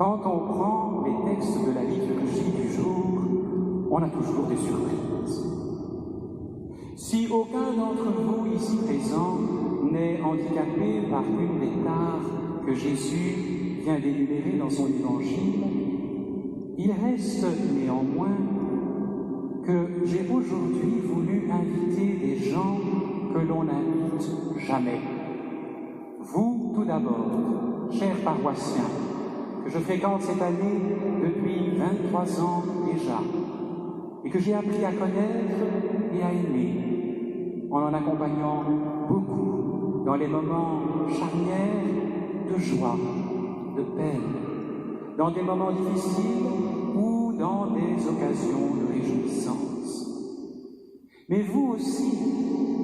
Quand on prend les textes de la liturgie du jour, on a toujours des surprises. Si aucun d'entre vous ici présent n'est handicapé par une des tares que Jésus vient d'énumérer dans son évangile, il reste néanmoins que j'ai aujourd'hui voulu inviter des gens que l'on n'invite jamais. Vous, tout d'abord, chers paroissiens, que je fréquente cette année depuis 23 ans déjà, et que j'ai appris à connaître et à aimer, en accompagnant beaucoup dans les moments charnières de joie, de peine, dans des moments difficiles ou dans des occasions de réjouissance. Mais vous aussi,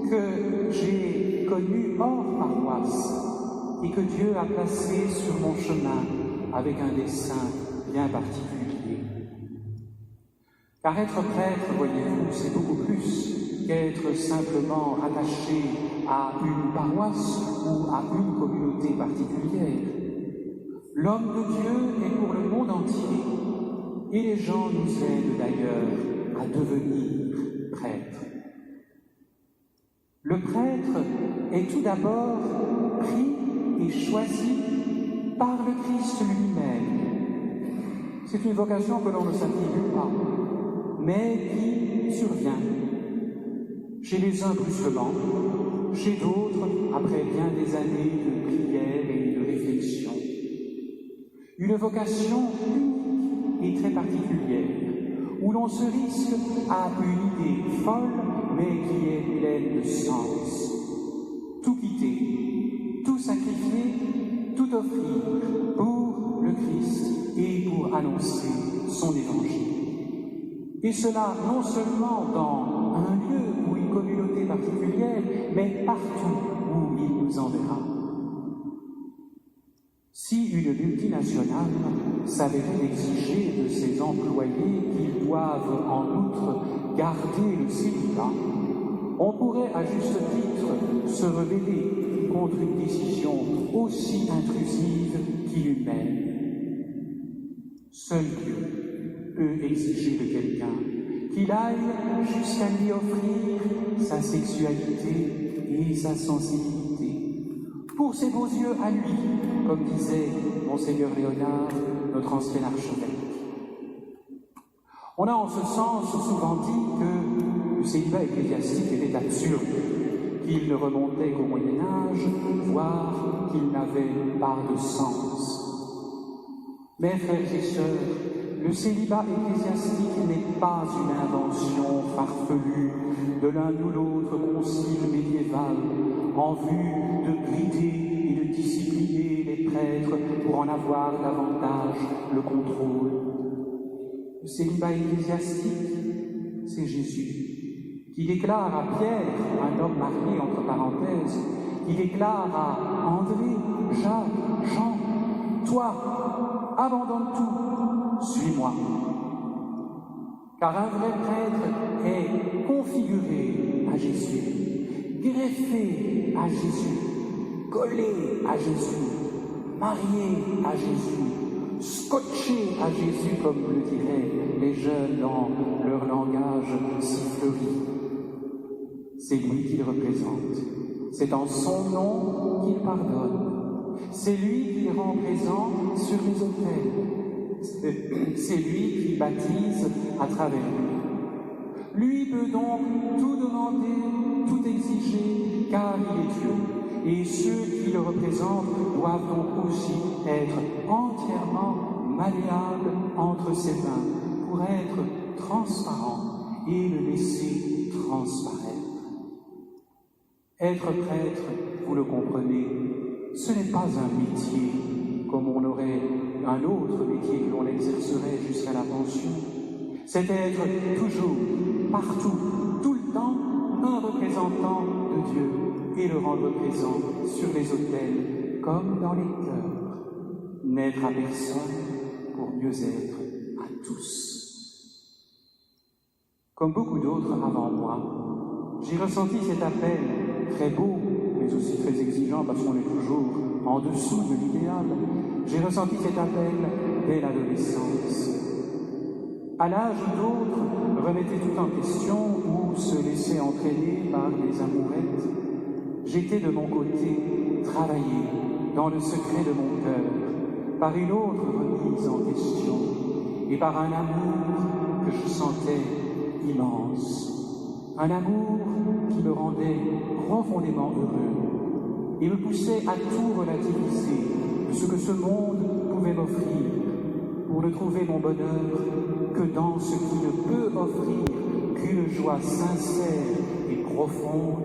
que j'ai connu hors paroisse, et que Dieu a placé sur mon chemin avec un dessein bien particulier. Car être prêtre, voyez-vous, c'est beaucoup plus qu'être simplement rattaché à une paroisse ou à une communauté particulière. L'homme de Dieu est pour le monde entier, et les gens nous aident d'ailleurs à devenir prêtres. Le prêtre est tout d'abord pris et choisi par le Christ lui-même. C'est une vocation que l'on ne s'attribue pas, mais qui survient. Chez les uns brusquement, chez d'autres après bien des années de prière et de réflexion. Une vocation unique et très particulière, où l'on se risque à une idée folle, mais qui est pleine de sens. Tout quitter, tout sacrifier, tout offrir pour le Christ et pour annoncer son évangile. Et cela non seulement dans un lieu ou une communauté particulière, mais partout où il nous enverra. Si une multinationale s'avérait exiger de ses employés qu'ils doivent en outre garder le célibat, on pourrait à juste titre se rebeller contre une décision aussi intrusive qu'inhumaine. Seul Dieu peut exiger de quelqu'un qu'il aille jusqu'à lui offrir sa sexualité et sa sensibilité, pour ses beaux yeux à lui, comme disait Monseigneur Léonard, notre ancien archevêque. On a en ce sens souvent dit que le célibat ecclésiastique était absurde, qu'il ne remontait qu'au Moyen-Âge, voire qu'il n'avait pas de sens. Mais frères et sœurs, le célibat ecclésiastique n'est pas une invention farfelue de l'un ou l'autre concile médiéval en vue de brider et de discipliner les prêtres pour en avoir davantage le contrôle. Le célibat ecclésiastique, c'est Jésus, qui déclare à Pierre, un homme marié entre parenthèses, qui déclare à André, Jacques, Jean, toi, abandonne tout, suis-moi. Car un vrai prêtre est configuré à Jésus, greffé à Jésus, collé à Jésus, marié à Jésus, scotché à Jésus, comme le diraient les jeunes dans leur langage si fleuri. C'est lui qu'il représente. C'est en son nom qu'il pardonne. C'est lui qui rend présent sur les autels. C'est lui qui baptise à travers lui. Lui peut donc tout demander, tout exiger, car il est Dieu. Et ceux qui le représentent doivent donc aussi être entièrement malléables entre ses mains pour être transparents et le laisser transparaître. Être prêtre, vous le comprenez, ce n'est pas un métier comme on aurait un autre métier que l'on exercerait jusqu'à la pension. C'est être toujours, partout, tout le temps, un représentant de Dieu et le rendre présent sur les autels comme dans les cœurs. N'être à personne pour mieux être à tous. Comme beaucoup d'autres avant moi, j'ai ressenti cet appel très beau, mais aussi très exigeant parce qu'on est toujours en dessous de l'idéal. J'ai ressenti cet appel dès l'adolescence. À l'âge où d'autres remettaient tout en question ou se laissaient entraîner par des amourettes, j'étais de mon côté travaillé dans le secret de mon cœur par une autre remise en question et par un amour que je sentais immense. Un amour qui me rendait profondément heureux et me poussait à tout relativiser de ce que ce monde pouvait m'offrir pour ne trouver mon bonheur que dans ce qui ne peut offrir qu'une joie sincère et profonde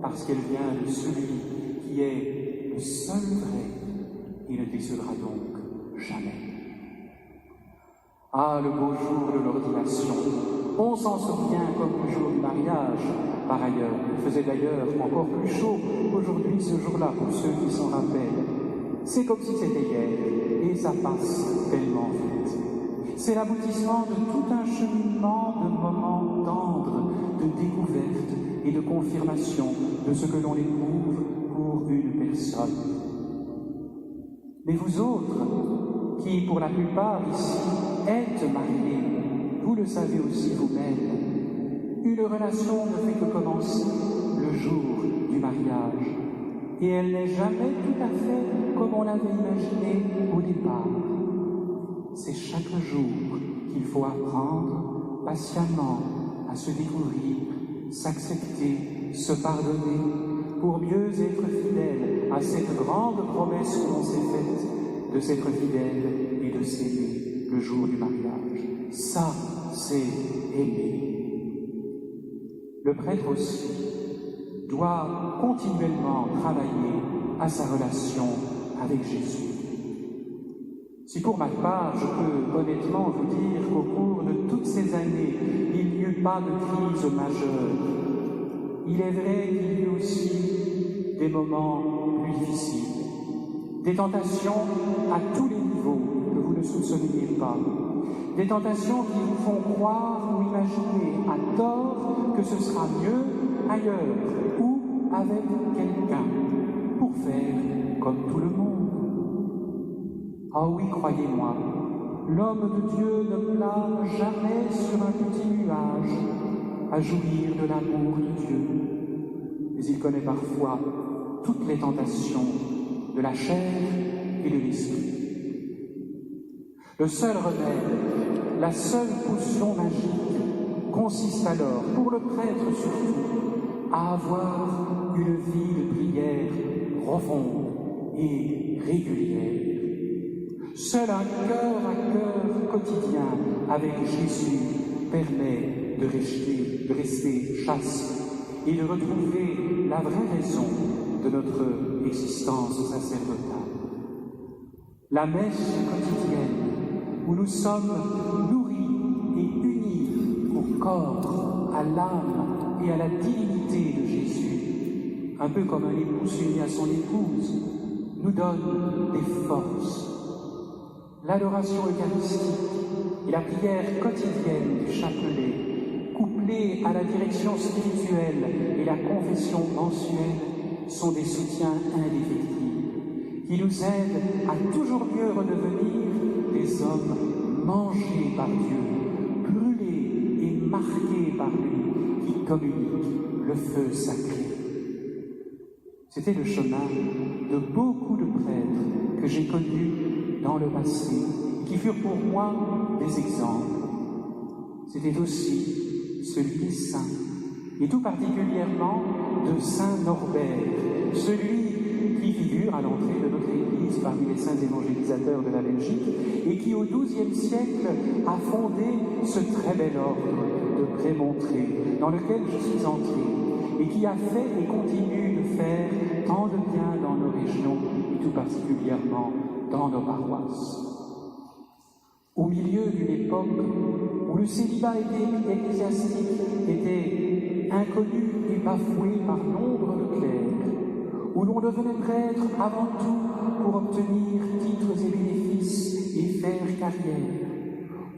parce qu'elle vient de celui qui est le seul vrai et ne décédera donc jamais. Ah, le beau jour de l'ordination, on s'en souvient comme le jour du mariage. Par ailleurs, il faisait d'ailleurs encore plus chaud qu'aujourd'hui ce jour-là pour ceux qui s'en rappellent. C'est comme si c'était hier, et ça passe tellement vite. C'est l'aboutissement de tout un cheminement de moments tendres, de découverte et de confirmation de ce que l'on éprouve pour une personne. Mais vous autres, qui pour la plupart ici êtes mariés, vous le savez aussi vous-même, une relation ne fait que commencer le jour du mariage. Et elle n'est jamais tout à fait comme on l'avait imaginé au départ. C'est chaque jour qu'il faut apprendre patiemment à se découvrir, s'accepter, se pardonner, pour mieux être fidèle à cette grande promesse que l'on s'est faite de s'être fidèle et de s'aimer le jour du mariage. Ça, c'est aimer. Le prêtre aussi doit continuellement travailler à sa relation avec Jésus. Si pour ma part, je peux honnêtement vous dire qu'au cours de toutes ces années, il n'y eut pas de crise majeure, il est vrai qu'il y eut aussi des moments plus difficiles, des tentations à tous les niveaux que vous ne soupçonniez pas, des tentations qui vous font croire ou imaginer à tort que ce sera mieux ailleurs ou avec quelqu'un pour faire comme tout le monde. Ah oui, croyez-moi, l'homme de Dieu ne plane jamais sur un petit nuage à jouir de l'amour de Dieu, mais il connaît parfois toutes les tentations de la chair et de l'esprit. Le seul remède, la seule potion magique consiste alors, pour le prêtre surtout, à avoir une vie de prière profonde et régulière. Seul un cœur à cœur quotidien avec Jésus permet de rester chaste et de retrouver la vraie raison de notre existence sacerdotale. La messe quotidienne où nous sommes nourris et unis au corps, à l'âme et à la divinité de Jésus, un peu comme un époux s'unit à son épouse, nous donne des forces. L'adoration eucharistique et la prière quotidienne du chapelet, couplées à la direction spirituelle et la confession mensuelle, sont des soutiens indéfectibles qui nous aident à toujours mieux redevenir des hommes mangés par Dieu, brûlés et marqués par lui, qui communiquent le feu sacré. C'était le chemin de beaucoup de prêtres que j'ai connus dans le passé, qui furent pour moi des exemples. C'était aussi celui des saints, et tout particulièrement de Saint Norbert, celui qui figure à l'entrée de notre Église parmi les saints évangélisateurs de la Belgique, et qui au XIIe siècle a fondé ce très bel ordre de Prémontré, dans lequel je suis entré, et qui a fait et continue de faire tant de bien dans nos régions, et tout particulièrement dans nos paroisses. Au milieu d'une époque où le célibat ecclésiastique était inconnu et bafoué par nombre de clercs, où l'on devenait prêtre avant tout pour obtenir titres et bénéfices et faire carrière,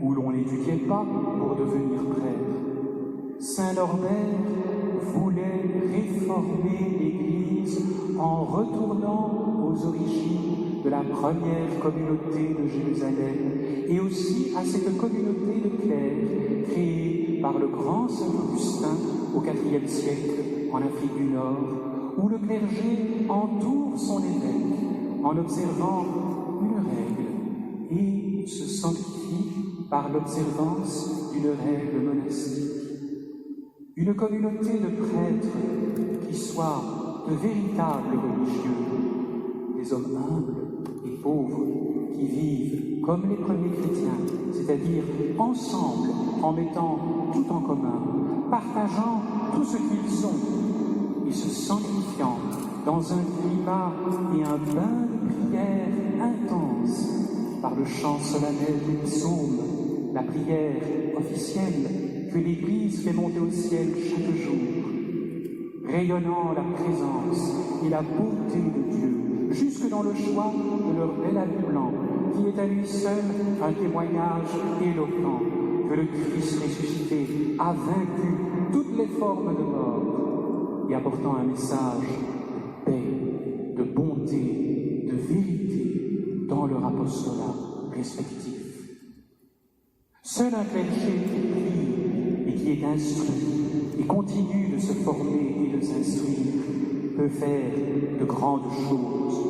où l'on n'étudiait pas pour devenir prêtre, Saint Norbert voulait réformer l'Église en retournant aux origines de la première communauté de Jérusalem et aussi à cette communauté de clercs créée par le grand saint Augustin au IVe siècle en Afrique du Nord, où le clergé entoure son évêque en observant une règle et se sanctifie par l'observance d'une règle monastique. Une communauté de prêtres qui soient de véritables religieux, des hommes humbles et pauvres qui vivent comme les premiers chrétiens, c'est-à-dire ensemble, en mettant tout en commun, partageant tout ce qu'ils sont et se sanctifiant dans un climat et un bain de prière intense par le chant solennel des psaumes, la prière officielle que l'Église fait monter au ciel chaque jour, rayonnant la présence et la beauté de Dieu, jusque dans le choix de leur bel habit blanc, qui est à lui seul un témoignage éloquent que le Christ ressuscité a vaincu toutes les formes de mort et apportant un message de paix, de bonté, de vérité dans leur apostolat respectif. Seul un clergé qui prie et qui est instruit et continue de se former et de s'instruire peut faire de grandes choses.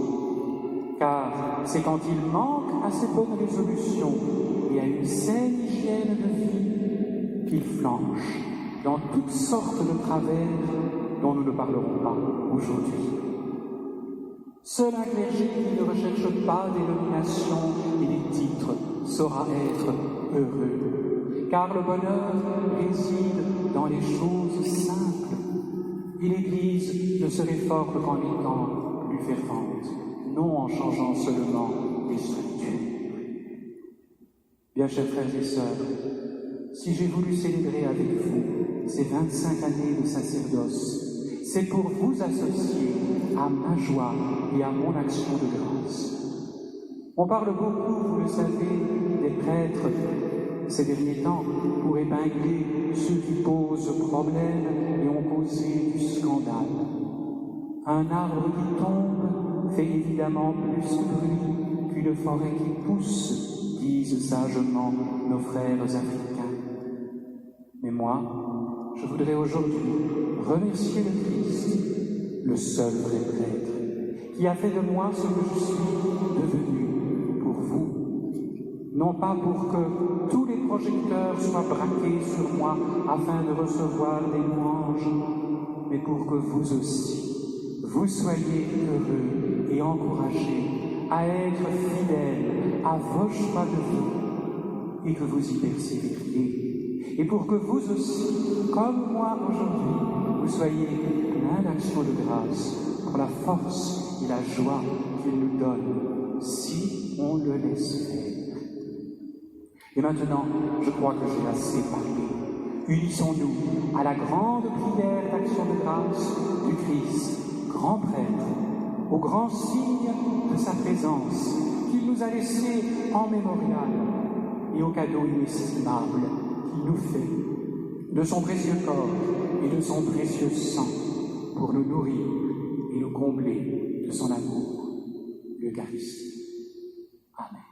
Car c'est quand il manque à ses bonnes résolutions et à une saine hygiène de vie qu'il flanche dans toutes sortes de travers dont nous ne parlerons pas aujourd'hui. Seul un clergé qui ne recherche pas des nominations et des titres saura être heureux, car le bonheur réside dans les choses simples, et l'Église ne se réforme qu'en étant plus fervente, non en changeant seulement les structures. Bien chers frères et sœurs, si j'ai voulu célébrer avec vous ces 25 années de sacerdoce, c'est pour vous associer à ma joie et à mon action de grâce. On parle beaucoup, vous le savez, des prêtres ces derniers temps pour épingler ceux qui posent problème et ont causé du scandale. Un arbre qui tombe fait évidemment plus de bruit qu'une forêt qui pousse, disent sagement nos frères africains. Mais moi, je voudrais aujourd'hui remercier le Christ, le seul vrai prêtre, qui a fait de moi ce que je suis devenu pour vous. Non pas pour que tous les projecteurs soient braqués sur moi afin de recevoir des louanges, mais pour que vous aussi, vous soyez heureux et encouragés à être fidèles à vos choix de vie et que vous y persévériez. Et pour que vous aussi, comme moi aujourd'hui, vous soyez plein d'actions de grâce pour la force et la joie qu'il nous donne, si on le laisse faire. Et maintenant, je crois que j'ai assez parlé. Unissons-nous à la grande prière d'action de grâce du Christ, grand prêtre, au grand signe de sa présence qu'il nous a laissé en mémorial et au cadeau inestimable qu'il nous fait de son précieux corps et de son précieux sang pour nous nourrir et nous combler de son amour, l'Eucharistie. Amen.